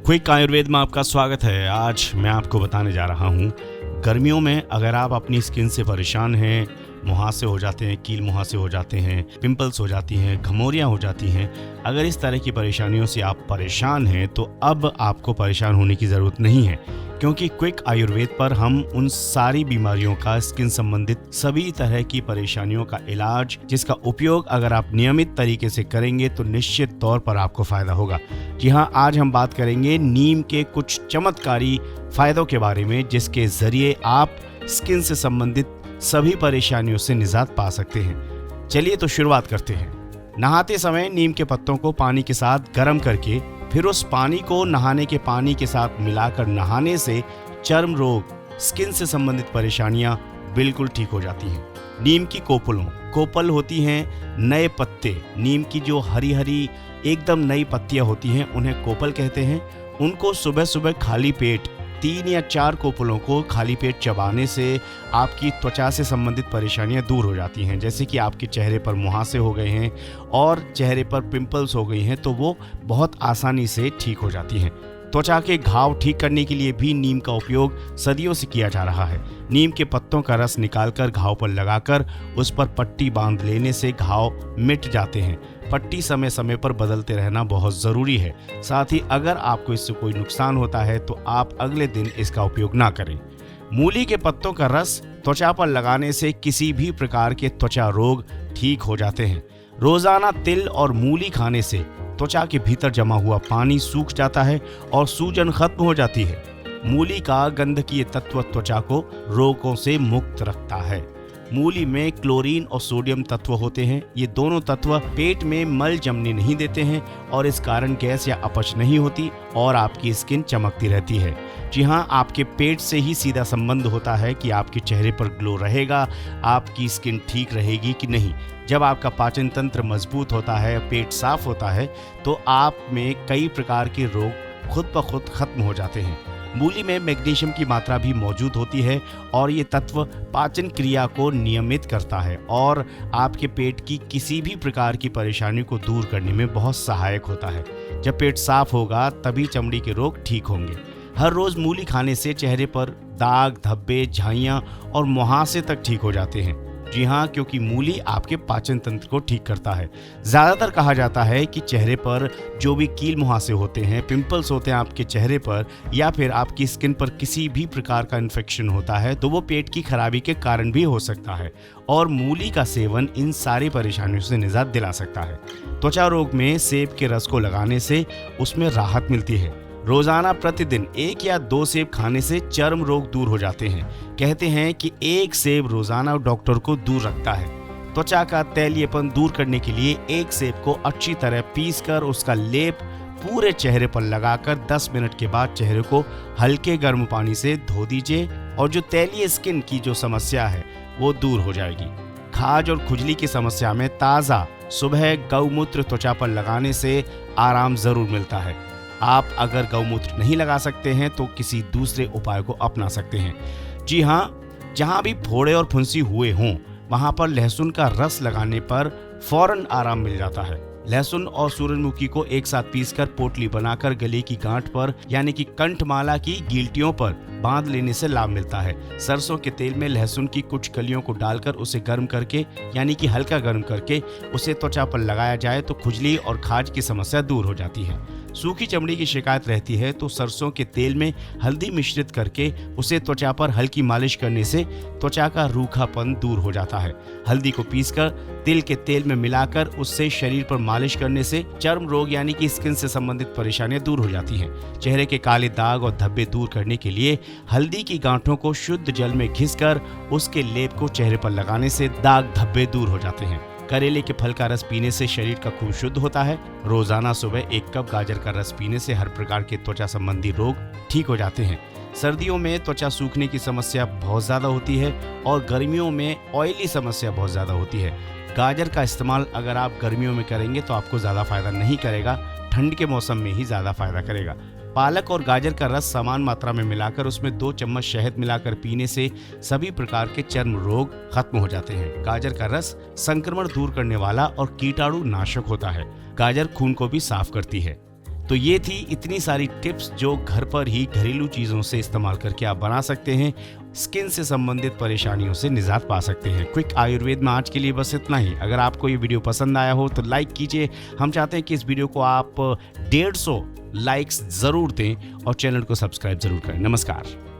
Quick Ayurveda में आपका स्वागत है। आज मैं आपको बताने जा रहा हूँ, गर्मियों में अगर आप अपनी स्किन से परेशान हैं, मुहासे हो जाते हैं, कील मुहासे हो जाते हैं, पिंपल्स हो जाती हैं, घमौरियाँ हो जाती हैं, अगर इस तरह की परेशानियों से आप परेशान हैं तो अब आपको परेशान होने की ज़रूरत नहीं है, क्योंकि क्विक आयुर्वेद पर हम उन सारी बीमारियों का, स्किन संबंधित सभी तरह की परेशानियों का इलाज, जिसका उपयोग अगर आप नियमित तरीके से करेंगे तो निश्चित तौर पर आपको फायदा होगा। जी हाँ, आज हम बात करेंगे नीम के कुछ चमत्कारी फायदों के बारे में, जिसके जरिए आप स्किन से संबंधित सभी परेशानियों से निजात पा सकते हैं। चलिए तो शुरुआत करते हैं। नहाते समय नीम के पत्तों को पानी के साथ गर्म करके फिर उस पानी को नहाने के पानी के साथ मिलाकर नहाने से चर्म रोग, स्किन से संबंधित परेशानियां बिल्कुल ठीक हो जाती हैं। नीम की कोपल होती हैं नए पत्ते। नीम की जो हरी हरी एकदम नई पत्तियां होती हैं उन्हें कोपल कहते हैं। उनको सुबह सुबह खाली पेट 3 या 4 कोपलों को खाली पेट चबाने से आपकी त्वचा से संबंधित परेशानियां दूर हो जाती हैं। जैसे कि आपके चेहरे पर मुहासे हो गए हैं और चेहरे पर पिंपल्स हो गई हैं, तो वो बहुत आसानी से ठीक हो जाती हैं। त्वचा के घाव ठीक करने के लिए भी नीम का उपयोग सदियों से किया जा रहा है। नीम के पत्तों का रस निकालकर घाव पर लगाकर उस पर पट्टी बांध लेने से घाव मिट जाते हैं। पट्टी समय समय पर बदलते रहना बहुत ज़रूरी है। साथ ही अगर आपको इससे कोई नुकसान होता है तो आप अगले दिन इसका उपयोग ना करें। मूली के पत्तों का रस त्वचा पर लगाने से किसी भी प्रकार के त्वचा रोग ठीक हो जाते हैं। रोजाना तिल और मूली खाने से त्वचा के भीतर जमा हुआ पानी सूख जाता है और सूजन खत्म हो जाती है। मूली का गंधकीय तत्व त्वचा को रोगों से मुक्त रखता है। मूली में क्लोरीन और सोडियम तत्व होते हैं। ये दोनों तत्व पेट में मल जमने नहीं देते हैं और इस कारण गैस या अपच नहीं होती और आपकी स्किन चमकती रहती है। जी हाँ, आपके पेट से ही सीधा संबंध होता है कि आपके चेहरे पर ग्लो रहेगा, आपकी स्किन ठीक रहेगी कि नहीं। जब आपका पाचन तंत्र मजबूत होता है, पेट साफ होता है, तो आप में कई प्रकार के रोग खुद ब खुद खत्म हो जाते हैं। मूली में मैग्नीशियम की मात्रा भी मौजूद होती है और ये तत्व पाचन क्रिया को नियमित करता है और आपके पेट की किसी भी प्रकार की परेशानी को दूर करने में बहुत सहायक होता है। जब पेट साफ होगा तभी चमड़ी के रोग ठीक होंगे। हर रोज मूली खाने से चेहरे पर दाग, धब्बे, झाइयाँ और मुहासे तक ठीक हो जाते हैं। जी हाँ, क्योंकि मूली आपके पाचन तंत्र को ठीक करता है। ज़्यादातर कहा जाता है कि चेहरे पर जो भी कील मुहासे होते हैं, पिंपल्स होते हैं आपके चेहरे पर, या फिर आपकी स्किन पर किसी भी प्रकार का इन्फेक्शन होता है तो वो पेट की खराबी के कारण भी हो सकता है और मूली का सेवन इन सारी परेशानियों से निजात दिला सकता है। त्वचा रोग में सेब के रस को लगाने से उसमें राहत मिलती है। रोजाना प्रतिदिन 1 या 2 सेब खाने से चर्म रोग दूर हो जाते हैं। कहते हैं कि 1 सेब रोजाना डॉक्टर को दूर रखता है। त्वचा का तैलीयपन दूर करने के लिए 1 सेब को अच्छी तरह पीसकर उसका लेप पूरे चेहरे पर लगाकर 10 मिनट के बाद चेहरे को हल्के गर्म पानी से धो दीजिए और जो तैलीय स्किन की जो समस्या है वो दूर हो जाएगी। खाज और खुजली की समस्या में ताज़ा सुबह गौमूत्र त्वचा पर लगाने से आराम जरूर मिलता है। आप अगर गौमूत्र नहीं लगा सकते हैं तो किसी दूसरे उपाय को अपना सकते हैं। जी हाँ, जहाँ भी फोड़े और फुंसी हुए हों वहाँ पर लहसुन का रस लगाने पर फौरन आराम मिल जाता है। लहसुन और सूरजमुखी को एक साथ पीसकर पोटली बनाकर गले की गांठ पर यानी कि कंठमाला की गिल्टियों पर बांध लेने से लाभ मिलता है। सरसों के तेल में लहसुन की कुछ कलियों को डालकर उसे गर्म करके यानी कि हल्का गर्म करके उसे त्वचा पर लगाया जाए तो खुजली और खाज की समस्या दूर हो जाती है। सूखी चमड़ी की शिकायत रहती है तो सरसों के तेल में हल्दी मिश्रित करके उसे त्वचा पर हल्की मालिश करने से त्वचा का रूखापन दूर हो जाता है। हल्दी को पीसकर तिल के तेल में मिलाकर उससे शरीर पर मालिश करने से चर्म रोग यानी कि स्किन से संबंधित परेशानियां दूर हो जाती हैं। चेहरे के काले दाग और धब्बे दूर करने के लिए हल्दी की गांठों को शुद्ध जल में घिसकर उसके लेप को चेहरे पर लगाने से दाग धब्बे दूर हो जाते हैं। करेले के फल का रस पीने से शरीर का खून शुद्ध होता है। रोजाना सुबह 1 कप गाजर का रस पीने से हर प्रकार के त्वचा संबंधी रोग ठीक हो जाते हैं। सर्दियों में त्वचा सूखने की समस्या बहुत ज़्यादा होती है और गर्मियों में ऑयली समस्या बहुत ज़्यादा होती है। गाजर का इस्तेमाल अगर आप गर्मियों में करेंगे तो आपको ज़्यादा फायदा नहीं करेगा, ठंड के मौसम में ही ज़्यादा फायदा करेगा। पालक और गाजर का रस समान मात्रा में मिलाकर उसमें 2 चम्मच शहद मिलाकर पीने से सभी प्रकार के चर्म रोग खत्म हो जाते हैं। गाजर का रस संक्रमण दूर करने वाला और कीटाणु नाशक होता है। गाजर खून को भी साफ करती है। तो ये थी इतनी सारी टिप्स जो घर पर ही घरेलू चीज़ों से इस्तेमाल करके आप बना सकते हैं, स्किन से संबंधित परेशानियों से निजात पा सकते हैं। क्विक आयुर्वेद में आज के लिए बस इतना ही। अगर आपको ये वीडियो पसंद आया हो तो लाइक कीजिए। हम चाहते हैं कि इस वीडियो को आप 150 लाइक्स ज़रूर दें और चैनल को सब्सक्राइब ज़रूर करें। नमस्कार।